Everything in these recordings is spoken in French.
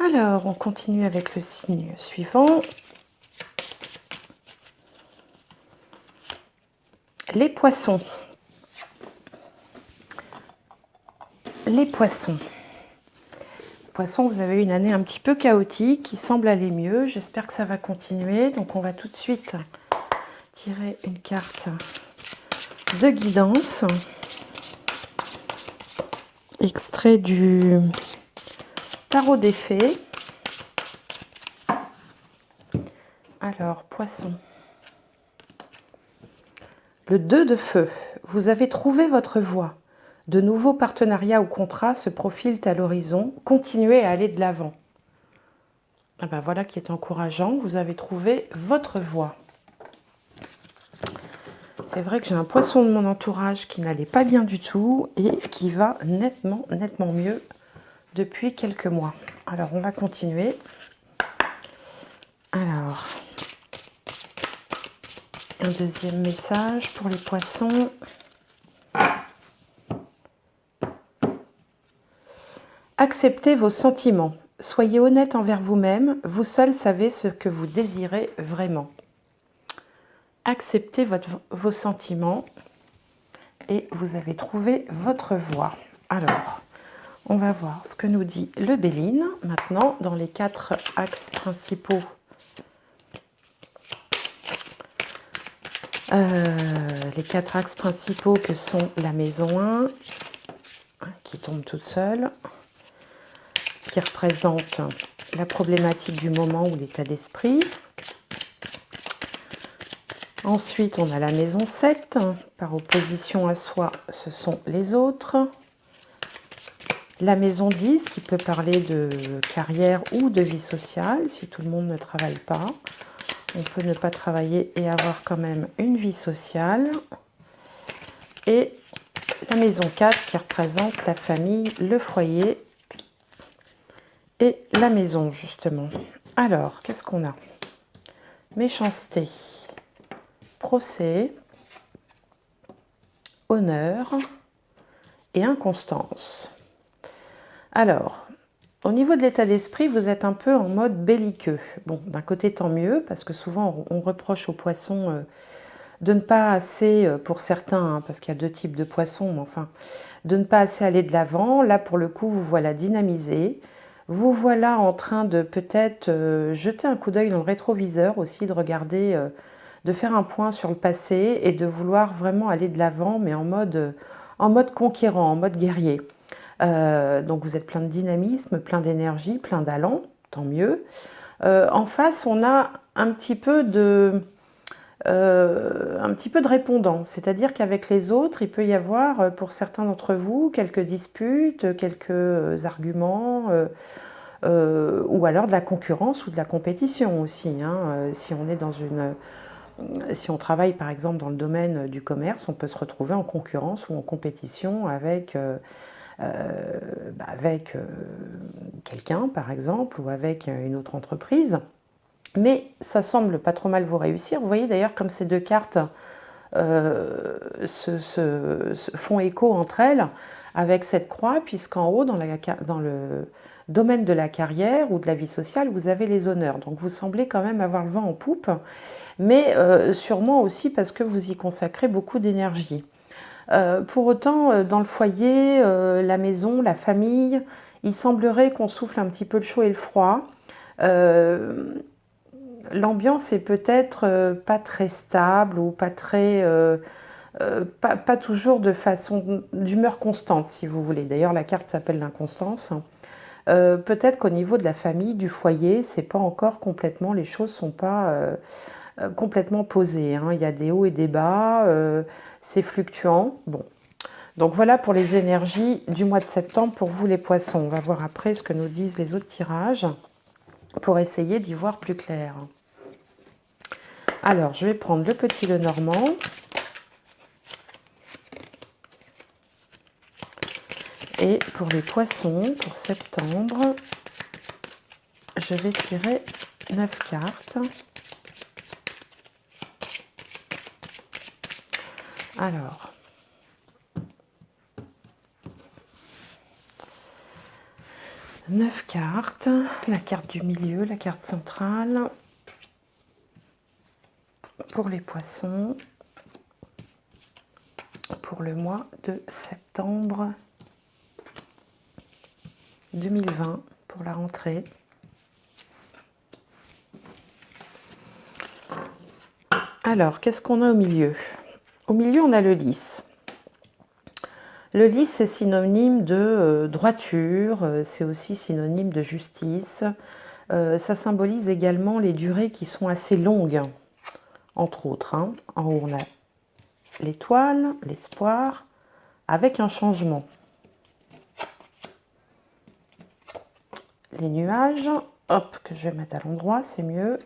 Alors, on continue avec le signe suivant. Les poissons. Les poissons. Poissons, vous avez eu une année un petit peu chaotique qui semble aller mieux. J'espère que ça va continuer. Donc, on va tout de suite tirer une carte de guidance. Extrait du tarot des fées. Alors, poisson. Le 2 de feu. Vous avez trouvé votre voie. De nouveaux partenariats ou contrats se profilent à l'horizon. Continuez à aller de l'avant. Ah ben voilà qui est encourageant. Vous avez trouvé votre voie. C'est vrai que j'ai un poisson de mon entourage qui n'allait pas bien du tout et qui va nettement mieux depuis quelques mois. Alors, on va continuer. Alors, un deuxième message pour les poissons. Acceptez vos sentiments. Soyez honnête envers vous-même. Vous seul savez ce que vous désirez vraiment. Acceptez vos sentiments et vous avez trouvé votre voie. Alors, on va voir ce que nous dit le Béline maintenant dans les 4 axes principaux. Les 4 axes principaux que sont la maison 1, qui tombe toute seule, qui représente la problématique du moment ou l'état d'esprit. Ensuite, on a la maison 7, par opposition à soi, ce sont les autres. La maison 10, qui peut parler de carrière ou de vie sociale, si tout le monde ne travaille pas. On peut ne pas travailler et avoir quand même une vie sociale. Et la maison 4, qui représente la famille, le foyer et la maison, justement. Alors, qu'est-ce qu'on a? Méchanceté, procès, honneur et inconstance. Alors, au niveau de l'état d'esprit, vous êtes un peu en mode belliqueux. Bon, d'un côté, tant mieux, parce que souvent, on reproche aux poissons de ne pas assez, pour certains, hein, parce qu'il y a 2 types de poissons, mais enfin, de ne pas assez aller de l'avant. Là, pour le coup, vous voilà dynamisé. Vous voilà en train de peut-être jeter un coup d'œil dans le rétroviseur aussi, de regarder, de faire un point sur le passé et de vouloir vraiment aller de l'avant, mais en mode conquérant, en mode guerrier. Donc vous êtes plein de dynamisme, plein d'énergie, plein d'allant, tant mieux. En face, on a un petit peu de répondant, c'est-à-dire qu'avec les autres, il peut y avoir, pour certains d'entre vous, quelques disputes, quelques arguments, ou alors de la concurrence ou de la compétition aussi, hein. Si on est dans si on travaille par exemple dans le domaine du commerce, on peut se retrouver en concurrence ou en compétition avec quelqu'un par exemple ou avec une autre entreprise. Mais ça semble pas trop mal vous réussir. Vous voyez d'ailleurs comme ces 2 cartes font écho entre elles avec cette croix, puisqu'en haut, dans le domaine de la carrière ou de la vie sociale, vous avez les honneurs. Donc vous semblez quand même avoir le vent en poupe, mais sûrement aussi parce que vous y consacrez beaucoup d'énergie. Pour autant, dans le foyer, la maison, la famille, il semblerait qu'on souffle un petit peu le chaud et le froid. L'ambiance est peut-être pas très stable ou pas très... pas toujours de façon d'humeur constante, si vous voulez. D'ailleurs, la carte s'appelle l'inconstance. Peut-être qu'au niveau de la famille, du foyer, c'est pas encore complètement, les choses sont pas complètement posées, hein. Il y a des hauts et des bas, c'est fluctuant. Bon, donc voilà pour les énergies du mois de septembre pour vous les poissons. On va voir après ce que nous disent les autres tirages pour essayer d'y voir plus clair. Alors, je vais prendre le petit Lenormand. Et pour les poissons, pour septembre, je vais tirer 9 cartes. Alors, 9 cartes, la carte du milieu, la carte centrale pour les poissons pour le mois de septembre 2020 pour la rentrée. Alors, qu'est-ce qu'on a au milieu? Au milieu, on a le lys. Le lys, c'est synonyme de droiture, c'est aussi synonyme de justice. Ça symbolise également les durées qui sont assez longues, entre autres. Hein. En haut, on a l'étoile, l'espoir, avec un changement. Les nuages, hop, que je vais mettre à l'endroit, c'est mieux.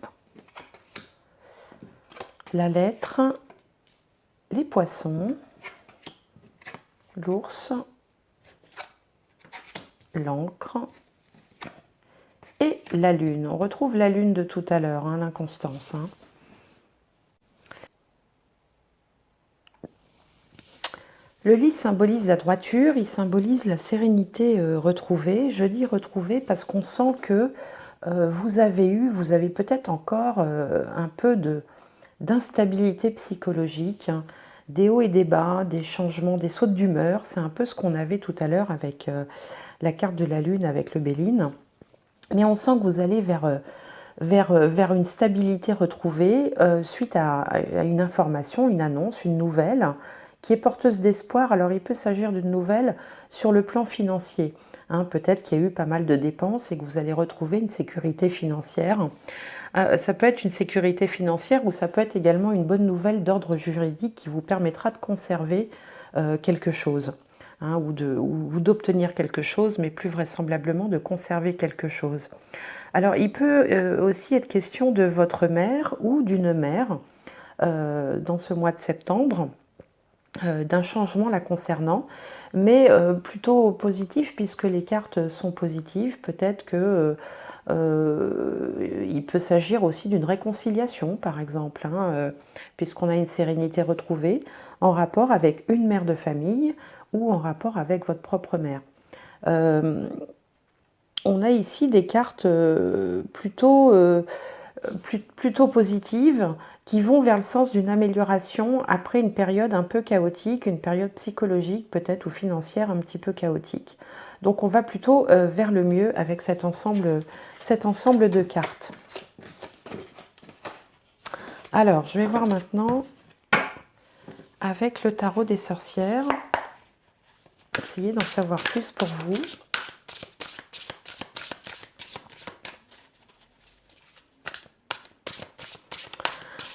La lettre, les poissons, l'ours, l'encre et la lune. On retrouve la lune de tout à l'heure, hein, l'inconstance. Hein. Le lys symbolise la droiture, il symbolise la sérénité retrouvée. Je dis retrouvée parce qu'on sent que vous avez peut-être encore un peu d'instabilité psychologique, hein, des hauts et des bas, des changements, des sautes d'humeur. C'est un peu ce qu'on avait tout à l'heure avec la carte de la lune, avec le Béline. Mais on sent que vous allez vers une stabilité retrouvée suite à une information, une annonce, une nouvelle qui est porteuse d'espoir. Alors il peut s'agir d'une nouvelle sur le plan financier. Hein, peut-être qu'il y a eu pas mal de dépenses et que vous allez retrouver une sécurité financière. Ça peut être une sécurité financière ou ça peut être également une bonne nouvelle d'ordre juridique qui vous permettra de conserver quelque chose. Hein, ou d'obtenir quelque chose, mais plus vraisemblablement de conserver quelque chose. Alors, il peut aussi être question de votre mère ou d'une mère dans ce mois de septembre, d'un changement la concernant, mais plutôt positif puisque les cartes sont positives. Peut-être que il peut s'agir aussi d'une réconciliation, par exemple, hein, puisqu'on a une sérénité retrouvée en rapport avec une mère de famille ou en rapport avec votre propre mère. On a ici des cartes plutôt positives qui vont vers le sens d'une amélioration après une période un peu chaotique, une période psychologique peut-être ou financière un petit peu chaotique. Donc on va plutôt vers le mieux avec cet ensemble de cartes. Alors, je vais voir maintenant avec le tarot des sorcières. Essayez d'en savoir plus pour vous.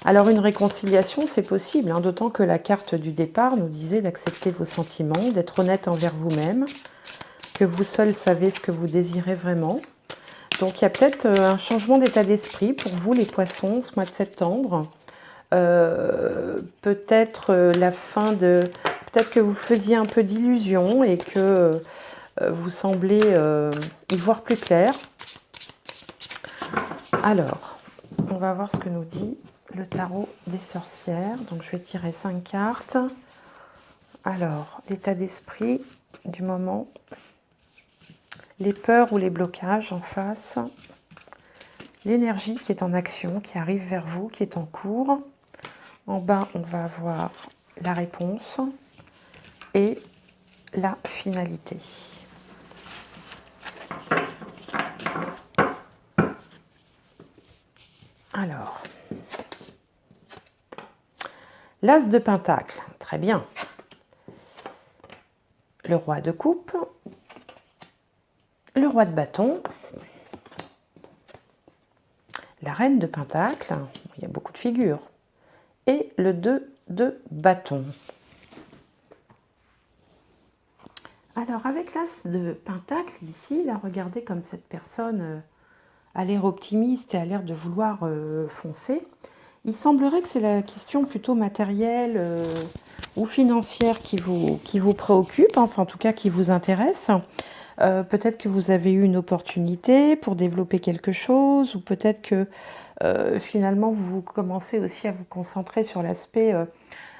Alors une réconciliation, c'est possible, hein, d'autant que la carte du départ nous disait d'accepter vos sentiments, d'être honnête envers vous-même, que vous seul savez ce que vous désirez vraiment. Donc il y a peut-être un changement d'état d'esprit pour vous les poissons ce mois de septembre. Peut-être la fin de... Peut-être que vous faisiez un peu d'illusion et que vous semblez y voir plus clair. Alors, on va voir ce que nous dit le tarot des sorcières. Donc je vais tirer 5 cartes. Alors, l'état d'esprit du moment, les peurs ou les blocages en face, l'énergie qui est en action, qui arrive vers vous, qui est en cours. En bas, on va avoir la réponse et la finalité. Alors, l'as de pentacle, très bien. Le roi de coupe, le roi de bâton, la reine de pentacle, il y a beaucoup de figures, et le 2 de bâton. Alors avec l'as de pentacle ici, là, regardez comme cette personne a l'air optimiste et a l'air de vouloir foncer. Il semblerait que c'est la question plutôt matérielle ou financière qui vous préoccupe, enfin en tout cas qui vous intéresse. Peut-être que vous avez eu une opportunité pour développer quelque chose, ou peut-être que finalement vous commencez aussi à vous concentrer sur l'aspect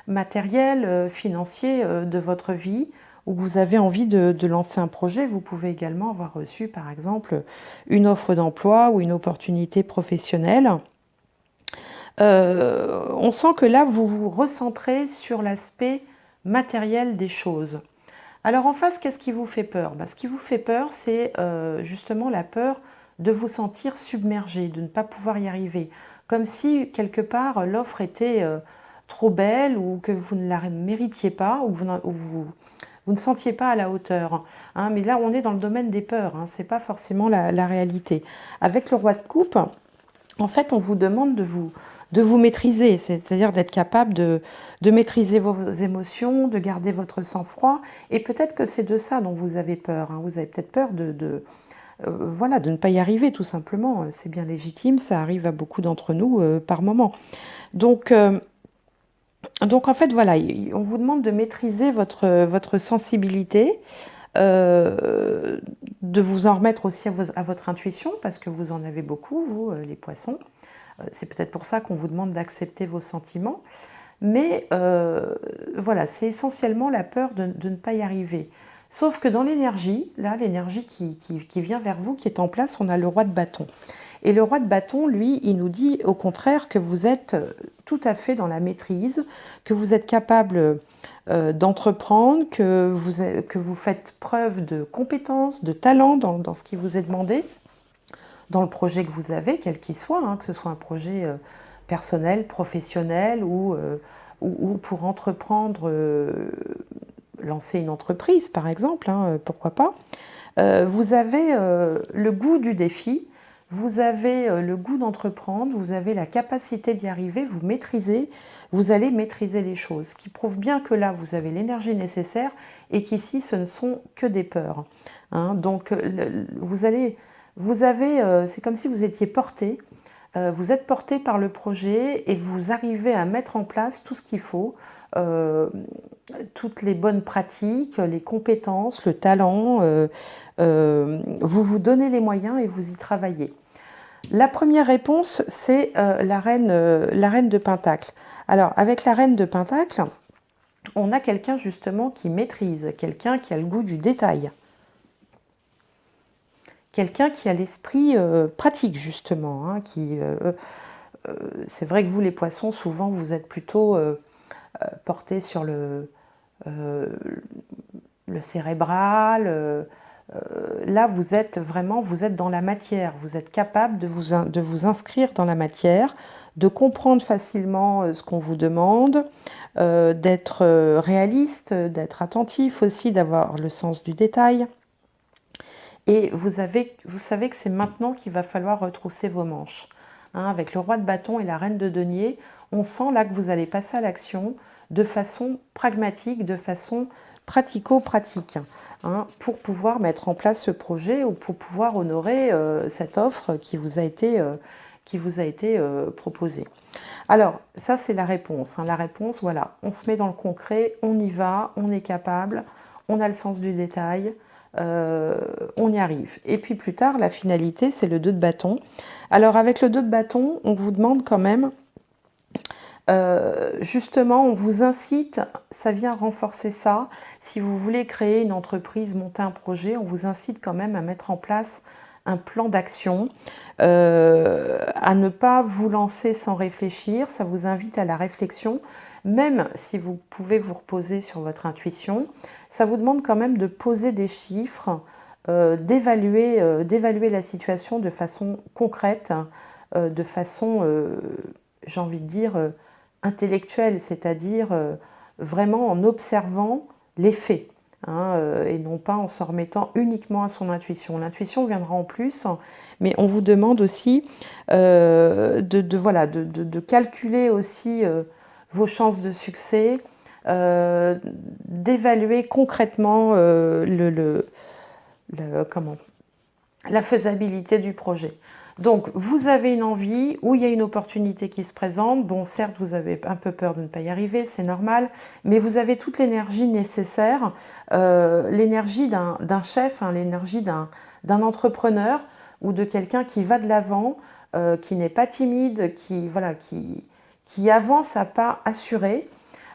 matériel, financier de votre vie, ou que vous avez envie de lancer un projet, vous pouvez également avoir reçu, par exemple, une offre d'emploi ou une opportunité professionnelle. On sent que là, vous vous recentrez sur l'aspect matériel des choses. Alors en face, qu'est-ce qui vous fait peur? Ce qui vous fait peur, c'est justement la peur de vous sentir submergé, de ne pas pouvoir y arriver. Comme si, quelque part, l'offre était trop belle ou que vous ne la méritiez pas ou vous ne sentiez pas à la hauteur. Hein. Mais là, on est dans le domaine des peurs, hein, ce n'est pas forcément la réalité. Avec le roi de coupe, en fait, on vous demande de vous maîtriser, c'est-à-dire d'être capable de maîtriser vos émotions, de garder votre sang-froid. Et peut-être que c'est de ça dont vous avez peur. Hein. Vous avez peut-être peur voilà, de ne pas y arriver, tout simplement. C'est bien légitime, ça arrive à beaucoup d'entre nous par moment. Donc, euh, donc, en fait, voilà, on vous demande de maîtriser votre sensibilité, euh, de vous en remettre aussi à votre intuition, parce que vous en avez beaucoup, vous, les poissons. C'est peut-être pour ça qu'on vous demande d'accepter vos sentiments. Mais voilà, c'est essentiellement la peur de ne pas y arriver. Sauf que dans l'énergie, là, l'énergie qui vient vers vous, qui est en place, on a le roi de bâton. Et le roi de bâton, lui, il nous dit au contraire que vous êtes tout à fait dans la maîtrise, que vous êtes capable d'entreprendre, que vous faites preuve de compétence, de talent dans ce qui vous est demandé, dans le projet que vous avez, quel qu'il soit, hein, que ce soit un projet personnel, professionnel ou pour entreprendre, lancer une entreprise par exemple, hein, pourquoi pas. Vous avez le goût du défi, vous avez le goût d'entreprendre, vous avez la capacité d'y arriver, vous allez maîtriser les choses, ce qui prouve bien que là, vous avez l'énergie nécessaire et qu'ici, ce ne sont que des peurs. Hein. Donc, c'est comme si vous étiez porté, vous êtes porté par le projet et vous arrivez à mettre en place tout ce qu'il faut, euh, toutes les bonnes pratiques, les compétences, le talent. Vous vous donnez les moyens et vous y travaillez. La première réponse, c'est la reine de Pentacle. Alors, avec la reine de Pentacle, on a quelqu'un justement qui maîtrise, quelqu'un qui a le goût du détail, quelqu'un qui a l'esprit pratique justement, hein, c'est vrai que vous, les poissons, souvent, vous êtes plutôt portés sur euh, le cérébral. Là, vous êtes dans la matière. Vous êtes capable de vous inscrire dans la matière, de comprendre facilement ce qu'on vous demande, d'être réaliste, d'être attentif aussi, d'avoir le sens du détail. Et vous savez que c'est maintenant qu'il va falloir retrousser vos manches. Hein, avec le roi de bâton et la reine de denier, on sent là que vous allez passer à l'action de façon pragmatique, de façon pratico-pratique, hein, pour pouvoir mettre en place ce projet ou pour pouvoir honorer cette offre qui vous a été proposée. Alors, ça c'est la réponse. Hein. La réponse, voilà, on se met dans le concret, on y va, on est capable, on a le sens du détail, on y arrive. Et puis plus tard, la finalité, c'est le 2 de bâton. Alors avec le 2 de bâton, on vous demande quand même, justement, on vous incite, ça vient renforcer ça, si vous voulez créer une entreprise, monter un projet, on vous incite quand même à mettre en place un plan d'action, à ne pas vous lancer sans réfléchir, ça vous invite à la réflexion, même si vous pouvez vous reposer sur votre intuition, ça vous demande quand même de poser des chiffres, d'évaluer la situation de façon concrète, de façon, j'ai envie de dire, intellectuelle, c'est-à-dire vraiment en observant les faits. Hein, et non pas en se remettant uniquement à son intuition. L'intuition viendra en plus, mais on vous demande aussi voilà, de calculer aussi vos chances de succès, d'évaluer concrètement comment, la faisabilité du projet. Donc, vous avez une envie, ou il y a une opportunité qui se présente. Bon, certes, vous avez un peu peur de ne pas y arriver, c'est normal, mais vous avez toute l'énergie nécessaire, l'énergie d'un chef, hein, l'énergie d'un entrepreneur ou de quelqu'un qui va de l'avant, qui n'est pas timide, voilà, qui avance à pas assuré.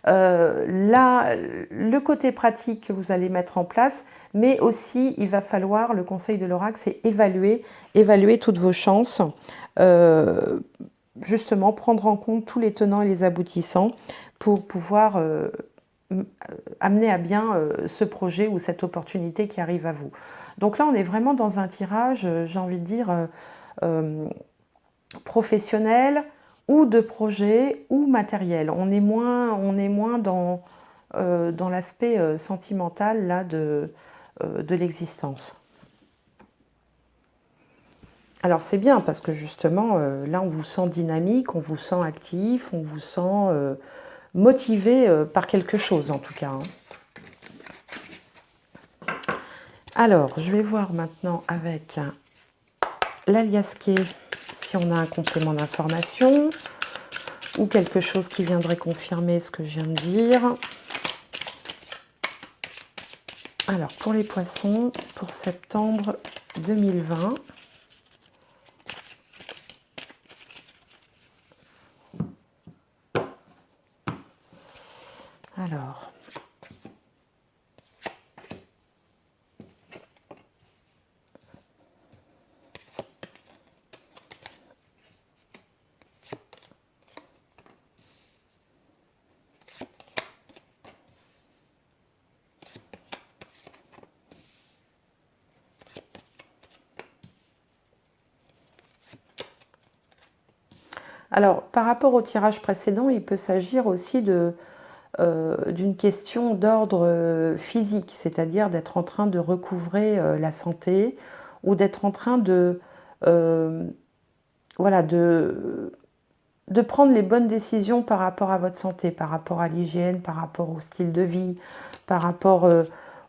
Là, le côté pratique que vous allez mettre en place, mais aussi il va falloir, le conseil de l'oracle, c'est évaluer toutes vos chances, euh, justement prendre en compte tous les tenants et les aboutissants pour pouvoir amener à bien ce projet ou cette opportunité qui arrive à vous. Donc là, on est vraiment dans un tirage, j'ai envie de dire, euh, professionnel ou de projet ou matériel. On est moins dans l'aspect sentimental là, de l'existence. Alors c'est bien parce que justement, là on vous sent dynamique, on vous sent actif, on vous sent motivé par quelque chose en tout cas, hein. Alors, je vais voir maintenant avec l'aliasqué si on a un complément d'information ou quelque chose qui viendrait confirmer ce que je viens de dire. Alors, pour les poissons, pour septembre 2020, alors, par rapport au tirage précédent, il peut s'agir aussi d'une question d'ordre physique, c'est-à-dire d'être en train de recouvrer la santé ou d'être en train euh, voilà, de prendre les bonnes décisions par rapport à votre santé, par rapport à l'hygiène, par rapport au style de vie, par rapport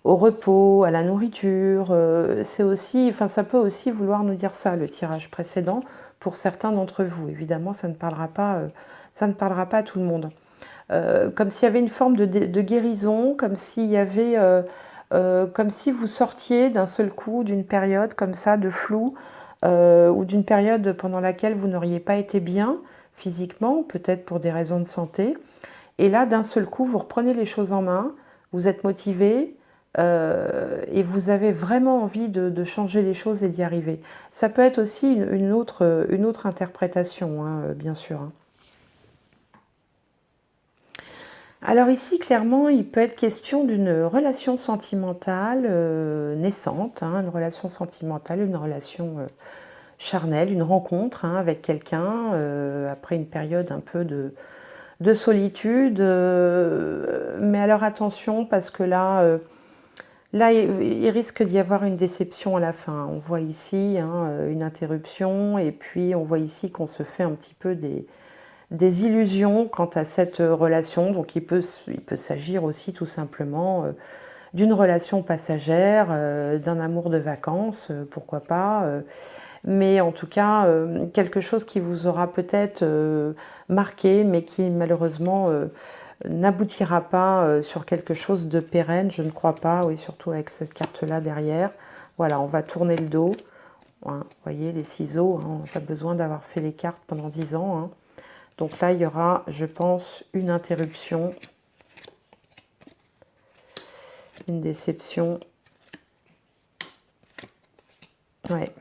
au repos, à la nourriture. C'est aussi, enfin, ça peut aussi vouloir nous dire ça, le tirage précédent, pour certains d'entre vous. Évidemment, ça ne parlera pas à tout le monde. Comme s'il y avait une forme de guérison, comme s'il y avait, comme si vous sortiez d'un seul coup d'une période comme ça de flou, ou d'une période pendant laquelle vous n'auriez pas été bien physiquement, peut-être pour des raisons de santé. Et là, d'un seul coup, vous reprenez les choses en main, vous êtes motivé, et vous avez vraiment envie de changer les choses et d'y arriver. Ça peut être aussi une autre interprétation, hein, bien sûr, hein. Alors ici, clairement, il peut être question d'une relation sentimentale naissante, hein, une relation sentimentale, une relation charnelle, une rencontre, hein, avec quelqu'un après une période un peu de solitude. Mais alors attention, parce que là il risque d'y avoir une déception à la fin. On voit ici, hein, une interruption, et puis on voit ici qu'on se fait un petit peu des illusions quant à cette relation. Donc il peut s'agir aussi tout simplement d'une relation passagère, d'un amour de vacances, pourquoi pas. Mais en tout cas, quelque chose qui vous aura peut-être marqué, mais qui malheureusement n'aboutira pas sur quelque chose de pérenne, je ne crois pas, oui, surtout avec cette carte-là derrière. Voilà, on va tourner le dos, hein, vous voyez, les ciseaux, hein, on n'a pas besoin d'avoir fait les cartes pendant 10 ans, hein. Donc là, il y aura, je pense, une interruption, une déception. Ouais.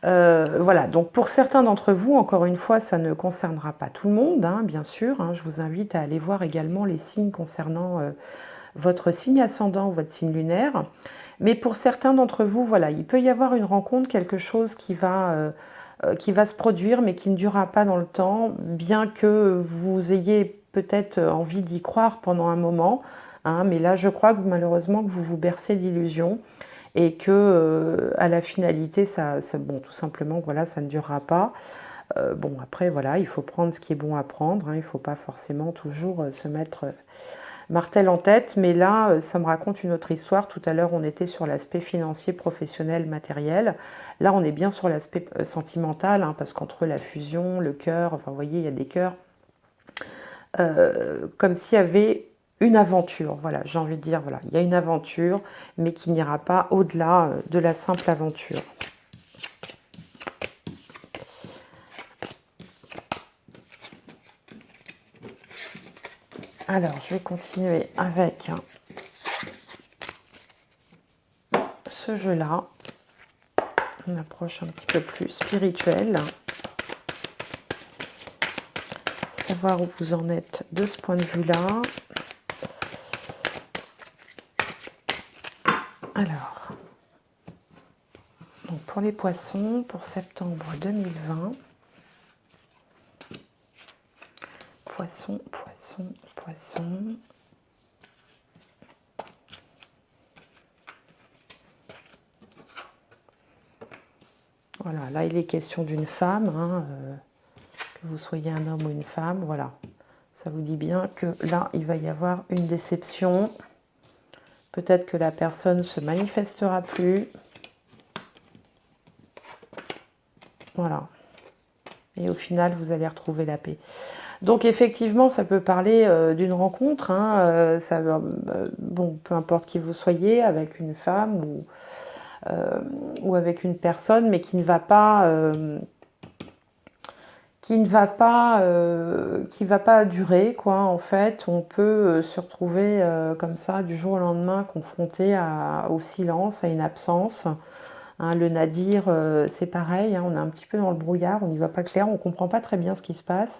Voilà, donc pour certains d'entre vous, encore une fois, ça ne concernera pas tout le monde, hein, bien sûr, hein. Je vous invite à aller voir également les signes concernant votre signe ascendant ou votre signe lunaire. Mais pour certains d'entre vous, voilà, il peut y avoir une rencontre, quelque chose qui va se produire, mais qui ne durera pas dans le temps, bien que vous ayez peut-être envie d'y croire pendant un moment, hein. Mais là, je crois que malheureusement, que vous vous bercez d'illusions et que à la finalité, bon, tout simplement, voilà, ça ne durera pas. Bon, après, voilà, il faut prendre ce qui est bon à prendre, hein. Il ne faut pas forcément toujours se mettre martel en tête, mais là, ça me raconte une autre histoire. Tout à l'heure, on était sur l'aspect financier, professionnel, matériel. Là, on est bien sur l'aspect sentimental, hein, parce qu'entre la fusion, le cœur, enfin, vous voyez, il y a des cœurs, comme s'il y avait une aventure. Voilà, j'ai envie de dire, voilà, il y a une aventure, mais qui n'ira pas au-delà de la simple aventure. Alors, je vais continuer avec ce jeu-là. Une approche un petit peu plus spirituelle. Savoir où vous en êtes de ce point de vue-là. Alors, donc pour les poissons, pour septembre 2020. Poisson, poisson, poisson. Voilà, là il est question d'une femme, hein, que vous soyez un homme ou une femme, voilà. Ça vous dit bien que là, il va y avoir une déception. Peut-être que la personne ne se manifestera plus. Voilà. Et au final, vous allez retrouver la paix. Donc effectivement, ça peut parler d'une rencontre. Hein, bon, peu importe qui vous soyez, avec une femme ou avec une personne, mais qui ne va pas... qui va pas durer, quoi. En fait, on peut se retrouver comme ça du jour au lendemain confronté au silence, à une absence. Hein, le nadir, c'est pareil, hein, on est un petit peu dans le brouillard, on n'y va pas clair, on ne comprend pas très bien ce qui se passe.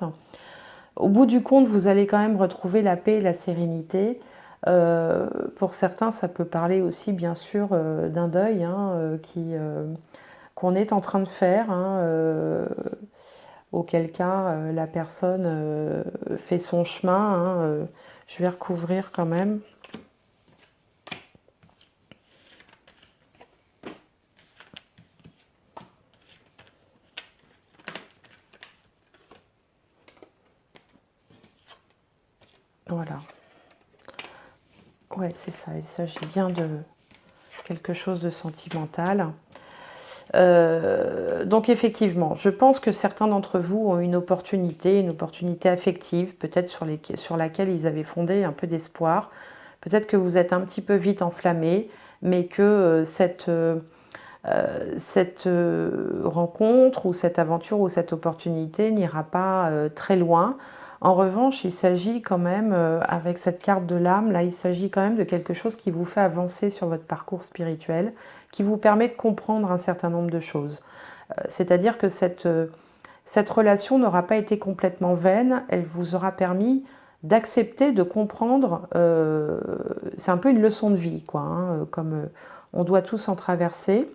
Au bout du compte, vous allez quand même retrouver la paix et la sérénité. Pour certains, ça peut parler aussi, bien sûr, d'un deuil, hein, qu'on est en train de faire. Hein, auquel cas la personne fait son chemin. Hein, je vais recouvrir quand même. Voilà. Ouais, c'est ça. Il s'agit bien de quelque chose de sentimental. Donc effectivement, je pense que certains d'entre vous ont une opportunité affective, peut-être sur laquelle ils avaient fondé un peu d'espoir. Peut-être que vous êtes un petit peu vite enflammé, mais que cette rencontre ou cette aventure ou cette opportunité n'ira pas très loin. En revanche, il s'agit quand même, avec cette carte de l'âme, là, il s'agit quand même de quelque chose qui vous fait avancer sur votre parcours spirituel, qui vous permet de comprendre un certain nombre de choses. C'est-à-dire que cette relation n'aura pas été complètement vaine, elle vous aura permis d'accepter, de comprendre. C'est un peu une leçon de vie, quoi, hein, comme on doit tous en traverser.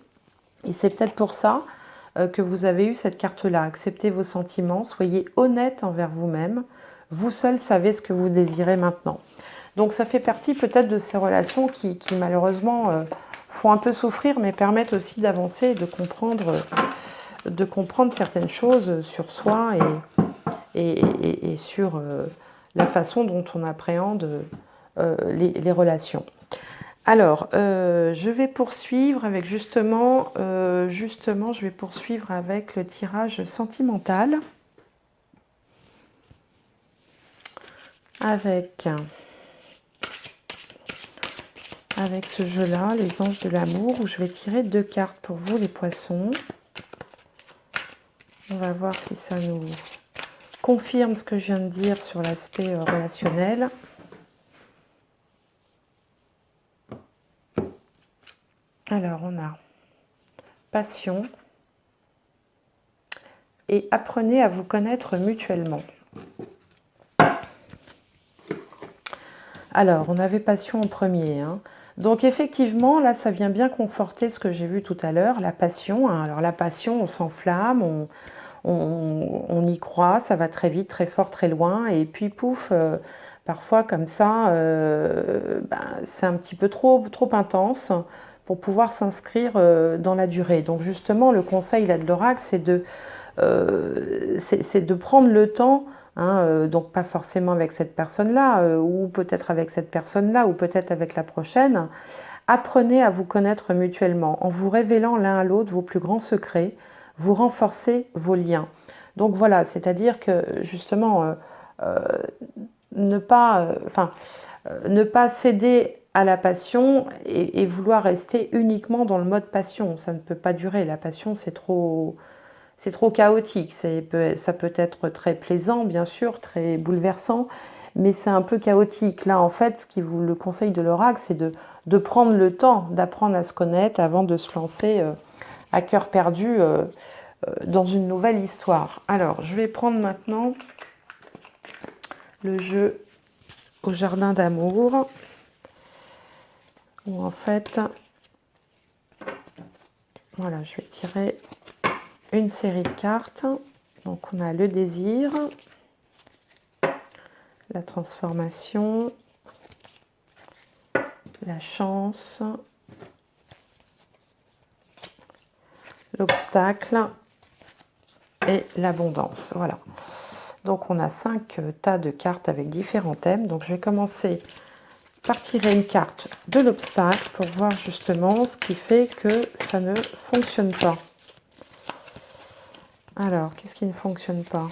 Et c'est peut-être pour ça que vous avez eu cette carte-là. Acceptez vos sentiments, soyez honnête envers vous-même. Vous seul savez ce que vous désirez maintenant. Donc ça fait partie peut-être de ces relations qui malheureusement font un peu souffrir, mais permettent aussi d'avancer et de comprendre certaines choses sur soi et sur la façon dont on appréhende les relations. Alors, je vais poursuivre avec justement, je vais poursuivre avec le tirage sentimental. Avec ce jeu-là, les anges de l'amour, où je vais tirer 2 cartes pour vous, les poissons. On va voir si ça nous confirme ce que je viens de dire sur l'aspect relationnel. Alors, on a passion et apprenez à vous connaître mutuellement. Alors, on avait passion en premier. Hein. Donc, effectivement, là, ça vient bien conforter ce que j'ai vu tout à l'heure, la passion. Hein. Alors, la passion, on s'enflamme, on y croit, ça va très vite, très fort, très loin. Et puis, pouf, parfois, comme ça, c'est un petit peu trop intense pour pouvoir s'inscrire dans la durée. Donc, justement, le conseil là, de l'oracle, c'est de prendre le temps. Hein, donc pas forcément avec cette personne-là, ou peut-être avec cette personne-là, ou peut-être avec la prochaine. Apprenez à vous connaître mutuellement en vous révélant l'un à l'autre vos plus grands secrets, vous renforcez vos liens. Donc voilà, c'est-à-dire que justement, ne pas céder à la passion et vouloir rester uniquement dans le mode passion. Ça ne peut pas durer. La passion, c'est trop chaotique. Ça peut être très plaisant, bien sûr, très bouleversant, mais c'est un peu chaotique. Là, en fait, ce qui vous le conseil de l'oracle, c'est de prendre le temps d'apprendre à se connaître avant de se lancer à cœur perdu dans une nouvelle histoire. Alors, je vais prendre maintenant le jeu au jardin d'amour, où en fait, voilà, je vais tirer une série de cartes. Donc, on a le désir, la transformation, la chance, l'obstacle et l'abondance. Voilà. Donc on a 5 tas de cartes avec différents thèmes. Donc je vais commencer par tirer une carte de l'obstacle pour voir justement ce qui fait que ça ne fonctionne pas. Alors, qu'est-ce qui ne fonctionne pas?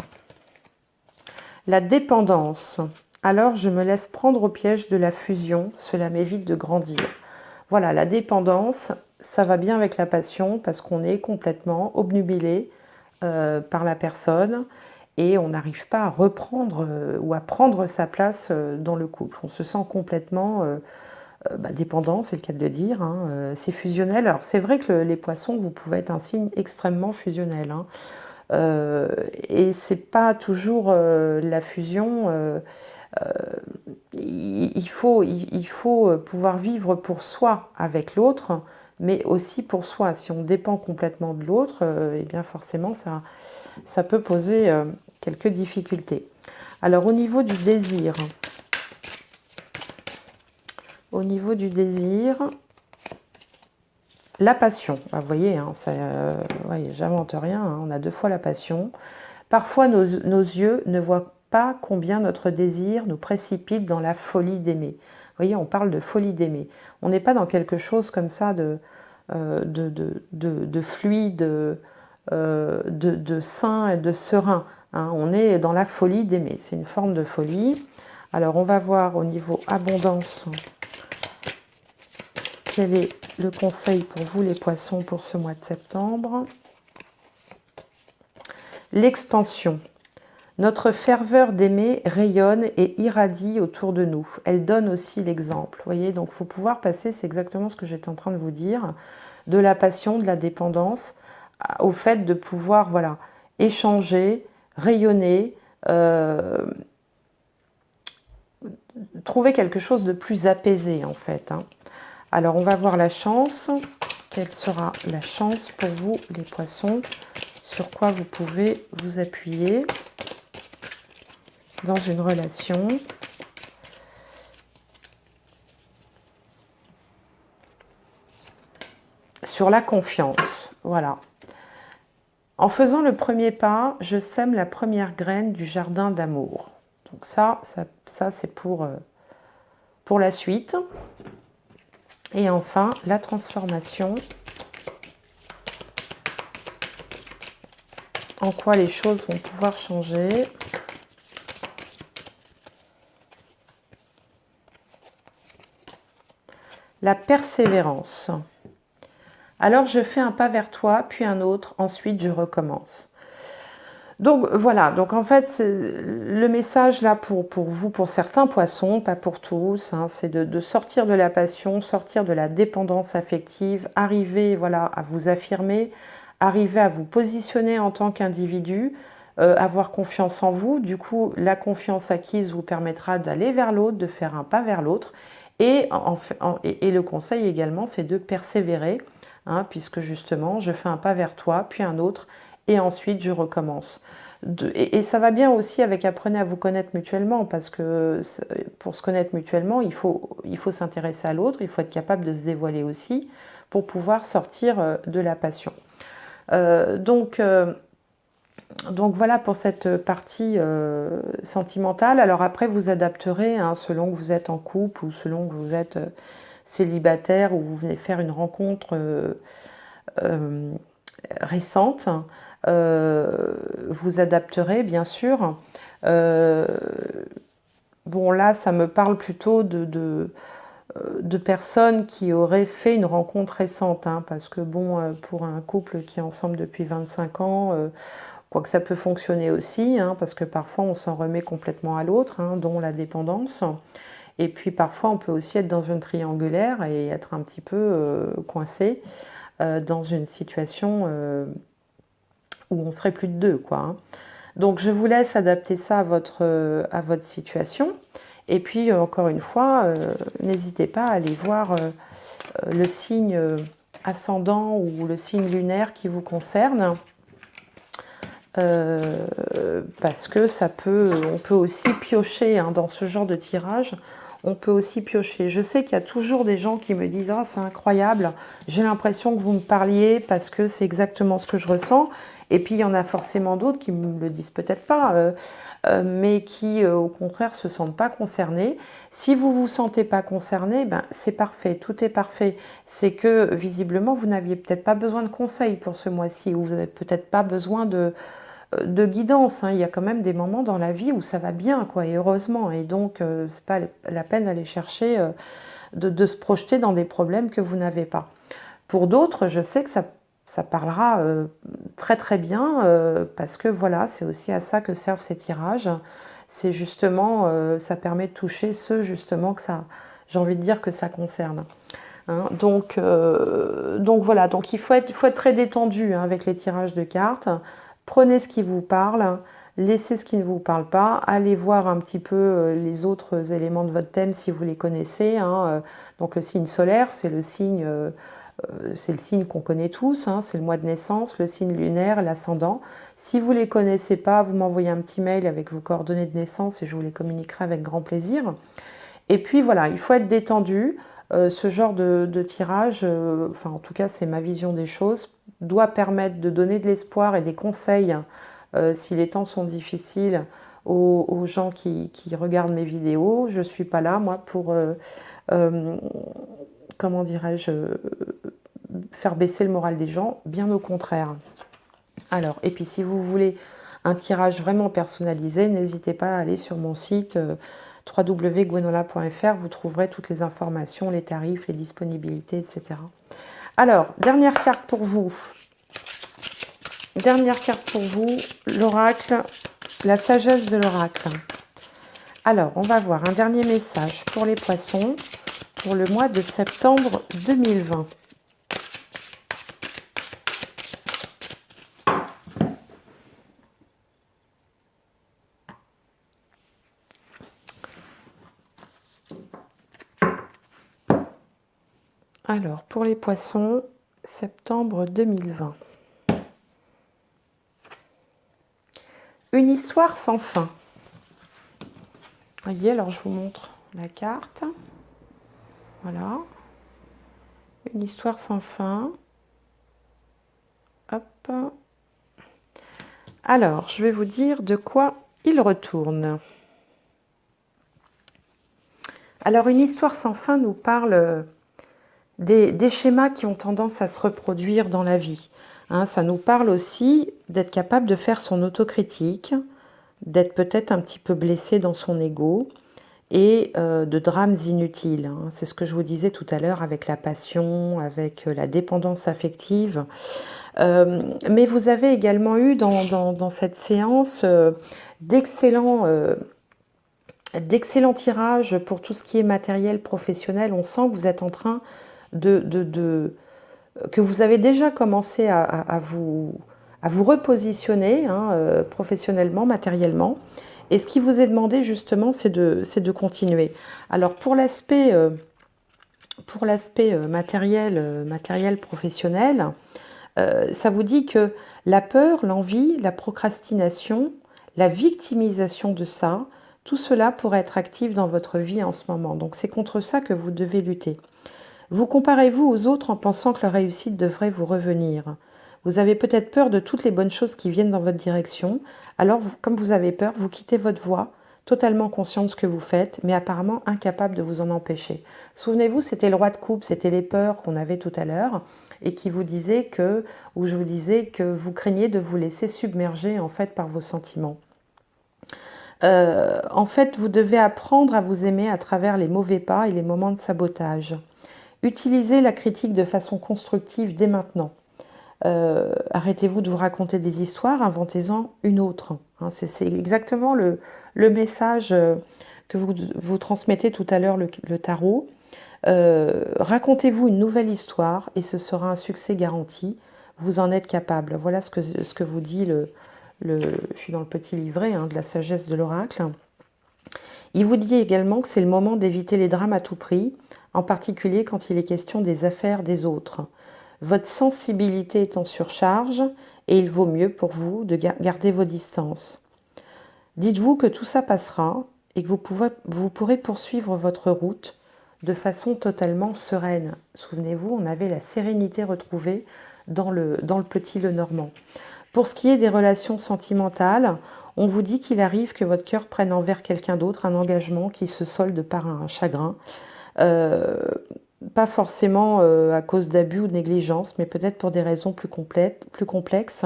La dépendance. Alors je me laisse prendre au piège de la fusion, cela m'évite de grandir. Voilà, la dépendance, ça va bien avec la passion parce qu'on est complètement obnubilé par la personne et on n'arrive pas à reprendre ou à prendre sa place dans le couple. On se sent complètement dépendant, c'est le cas de le dire, hein, c'est fusionnel. Alors c'est vrai que les poissons, vous pouvez être un signe extrêmement fusionnel, hein, et c'est pas toujours la fusion. Il faut pouvoir vivre pour soi avec l'autre, mais aussi pour soi. Si on dépend complètement de l'autre, eh bien forcément, ça peut poser quelques difficultés. Alors, au niveau du désir, la passion. Vous voyez, hein, ouais, j'invente rien, hein, on a 2 fois la passion. Parfois, nos yeux ne voient pas combien notre désir nous précipite dans la folie d'aimer. Vous voyez, on parle de folie d'aimer. On n'est pas dans quelque chose comme ça de fluide, de sain et de serein, hein. On est dans la folie d'aimer. C'est une forme de folie. Alors, on va voir au niveau abondance, quel est le conseil pour vous, les poissons, pour ce mois de septembre. L'expansion. Notre ferveur d'aimer rayonne et irradie autour de nous. Elle donne aussi l'exemple. Vous voyez, donc il faut pouvoir passer, c'est exactement ce que j'étais en train de vous dire, de la passion, de la dépendance, au fait de pouvoir, voilà, échanger, rayonner, trouver quelque chose de plus apaisé, en fait, hein. Alors, on va voir la chance. Quelle sera la chance pour vous, les poissons? Sur quoi vous pouvez vous appuyer dans une relation? Sur la confiance, voilà. En faisant le premier pas, je sème la première graine du jardin d'amour. Donc ça c'est pour la suite. Et enfin, la transformation. En quoi les choses vont pouvoir changer. La persévérance. Alors je fais un pas vers toi, puis un autre, ensuite je recommence. Donc voilà, donc en fait, le message là pour vous, pour certains poissons, pas pour tous, hein, c'est de sortir de la passion, sortir de la dépendance affective, arriver voilà, à vous affirmer, arriver à vous positionner en tant qu'individu, avoir confiance en vous. Du coup, la confiance acquise vous permettra d'aller vers l'autre, de faire un pas vers l'autre. Et le conseil également, c'est de persévérer, hein, puisque justement, je fais un pas vers toi, puis un autre, et ensuite je recommence. Et ça va bien aussi avec apprenez à vous connaître mutuellement, parce que pour se connaître mutuellement, il faut s'intéresser à l'autre, il faut être capable de se dévoiler aussi pour pouvoir sortir de la passion. Donc voilà pour cette partie sentimentale. Alors après, vous adapterez, hein, selon que vous êtes en couple ou selon que vous êtes célibataire ou vous venez faire une rencontre récente. Vous adapterez, bien sûr. Bon, là, ça me parle plutôt de personnes qui auraient fait une rencontre récente, hein, parce que bon, pour un couple qui est ensemble depuis 25 ans, Quoique ça peut fonctionner aussi, hein, parce que parfois on s'en remet complètement à l'autre, hein, dont la dépendance. Et puis parfois on peut aussi être dans une triangulaire et être un petit peu coincé dans une situation où on serait plus de deux, quoi, hein. Donc je vous laisse adapter ça à votre situation. Et puis encore une fois, n'hésitez pas à aller voir le signe ascendant ou le signe lunaire qui vous concerne. Parce que on peut aussi piocher, hein, dans ce genre de tirage, on peut aussi piocher. Je sais qu'il y a toujours des gens qui me disent « Ah, c'est incroyable, j'ai l'impression que vous me parliez parce que c'est exactement ce que je ressens ». Et puis il y en a forcément d'autres qui ne me le disent peut-être pas, mais qui au contraire se sentent pas concernés. Si vous vous sentez pas concerné, ben, c'est parfait, tout est parfait. C'est que visiblement vous n'aviez peut-être pas besoin de conseils pour ce mois-ci, ou vous n'avez peut-être pas besoin de guidance, hein. Il y a quand même des moments dans la vie où ça va bien, quoi, et heureusement. Et donc, c'est pas la peine d'aller chercher, de se projeter dans des problèmes que vous n'avez pas. Pour d'autres, je sais que ça parlera très très bien, parce que voilà, c'est aussi à ça que servent ces tirages. C'est justement, ça permet de toucher ceux justement que ça, j'ai envie de dire que ça concerne, hein. Donc voilà, donc il faut être très détendu, hein, avec les tirages de cartes. Prenez ce qui vous parle, laissez ce qui ne vous parle pas, allez voir un petit peu les autres éléments de votre thème si vous les connaissez, hein. Donc le signe solaire, c'est le signe qu'on connaît tous, hein, c'est le mois de naissance, le signe lunaire, l'ascendant. Si vous ne les connaissez pas, vous m'envoyez un petit mail avec vos coordonnées de naissance et je vous les communiquerai avec grand plaisir. Et puis voilà, il faut être détendu. Ce genre de tirage, enfin en tout cas c'est ma vision des choses, doit permettre de donner de l'espoir et des conseils, si les temps sont difficiles, aux gens qui regardent mes vidéos. Je ne suis pas là, moi, pour, comment dirais-je, faire baisser le moral des gens, bien au contraire. Alors, et puis si vous voulez un tirage vraiment personnalisé, n'hésitez pas à aller sur mon site www.gwenola.fr, vous trouverez toutes les informations, les tarifs, les disponibilités, etc. Alors, dernière carte pour vous. Dernière carte pour vous, l'oracle, la sagesse de l'oracle. Alors, on va voir un dernier message pour les poissons pour le mois de septembre 2020. Alors, pour les poissons, septembre 2020. Une histoire sans fin. Voyez, alors je vous montre la carte. Voilà. Une histoire sans fin. Hop. Alors, je vais vous dire de quoi il retourne. Alors, une histoire sans fin nous parle des schémas qui ont tendance à se reproduire dans la vie, hein. Ça nous parle aussi d'être capable de faire son autocritique, d'être peut-être un petit peu blessé dans son ego et de drames inutiles, hein. C'est ce que je vous disais tout à l'heure avec la passion, avec la dépendance affective. Mais vous avez également eu dans cette séance d'excellents tirages pour tout ce qui est matériel professionnel. On sent que vous êtes en train que vous avez déjà commencé à vous repositionner, hein, professionnellement, matériellement. Et ce qui vous est demandé justement, c'est de continuer. Alors pour l'aspect matériel professionnel, ça vous dit que la peur, l'envie, la procrastination, la victimisation de ça, tout cela pourrait être actif dans votre vie en ce moment. Donc c'est contre ça que vous devez lutter. Vous comparez-vous aux autres en pensant que leur réussite devrait vous revenir. Vous avez peut-être peur de toutes les bonnes choses qui viennent dans votre direction. Alors, comme vous avez peur, vous quittez votre voie, totalement conscient de ce que vous faites, mais apparemment incapable de vous en empêcher. Souvenez-vous, c'était le roi de coupe, c'était les peurs qu'on avait tout à l'heure, et qui vous disait ou je vous disais que vous craignez de vous laisser submerger en fait par vos sentiments. En fait, vous devez apprendre à vous aimer à travers les mauvais pas et les moments de sabotage. Utilisez la critique de façon constructive dès maintenant. Arrêtez-vous de vous raconter des histoires, inventez-en une autre. Hein. C'est exactement le message que vous transmettez tout à l'heure, le tarot. Racontez-vous une nouvelle histoire et ce sera un succès garanti. Vous en êtes capable. Voilà ce que vous dit je suis dans le petit livret de la sagesse de l'oracle. Il vous dit également que c'est le moment d'éviter les drames à tout prix, en particulier quand il est question des affaires des autres. Votre sensibilité est en surcharge et il vaut mieux pour vous de garder vos distances. Dites-vous que tout ça passera et que vous pourrez poursuivre votre route de façon totalement sereine. Souvenez-vous, on avait la sérénité retrouvée dans le petit Lenormand. Pour ce qui est des relations sentimentales, on vous dit qu'il arrive que votre cœur prenne envers quelqu'un d'autre un engagement qui se solde par un chagrin. Pas forcément à cause d'abus ou de négligence, mais peut-être pour des raisons plus complexes.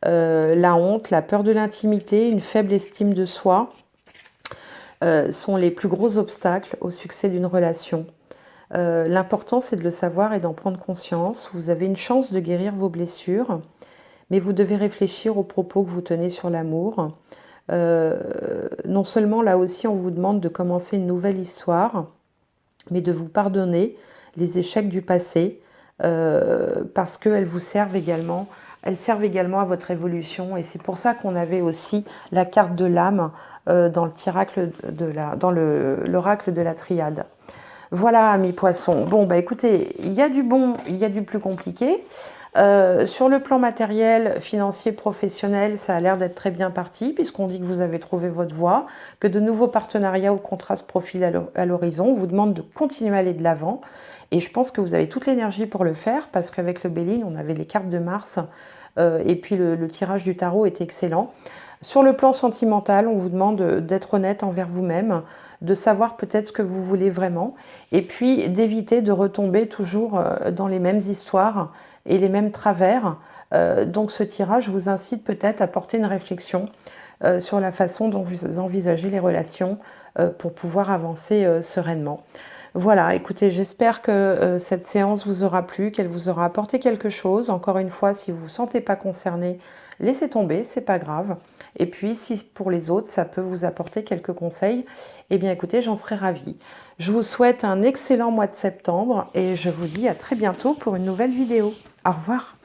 La honte, la peur de l'intimité, une faible estime de soi sont les plus gros obstacles au succès d'une relation. L'important, c'est de le savoir et d'en prendre conscience. Vous avez une chance de guérir vos blessures, mais vous devez réfléchir aux propos que vous tenez sur l'amour. Non seulement, là aussi, on vous demande de commencer une nouvelle histoire, mais de vous pardonner les échecs du passé, parce qu'elles vous servent également. Elles servent également à votre évolution, et c'est pour ça qu'on avait aussi la carte de l'âme dans l'oracle de la triade. Voilà, amis poissons. Bon, bah écoutez, il y a du bon, il y a du plus compliqué. Sur le plan matériel, financier, professionnel, ça a l'air d'être très bien parti, puisqu'on dit que vous avez trouvé votre voie, que de nouveaux partenariats ou contrats se profilent à l'horizon. On vous demande de continuer à aller de l'avant. Et je pense que vous avez toute l'énergie pour le faire, parce qu'avec le Béline, on avait les cartes de Mars, et puis le tirage du tarot est excellent. Sur le plan sentimental, on vous demande d'être honnête envers vous-même, de savoir peut-être ce que vous voulez vraiment, et puis d'éviter de retomber toujours dans les mêmes histoires et les mêmes travers. Donc ce tirage vous incite peut-être à porter une réflexion sur la façon dont vous envisagez les relations pour pouvoir avancer sereinement. Voilà, écoutez, j'espère que cette séance vous aura plu, qu'elle vous aura apporté quelque chose. Encore une fois, si vous ne vous sentez pas concerné, laissez tomber, c'est pas grave. Et puis, si pour les autres, ça peut vous apporter quelques conseils, eh bien écoutez, j'en serais ravie. Je vous souhaite un excellent mois de septembre et je vous dis à très bientôt pour une nouvelle vidéo. Au revoir.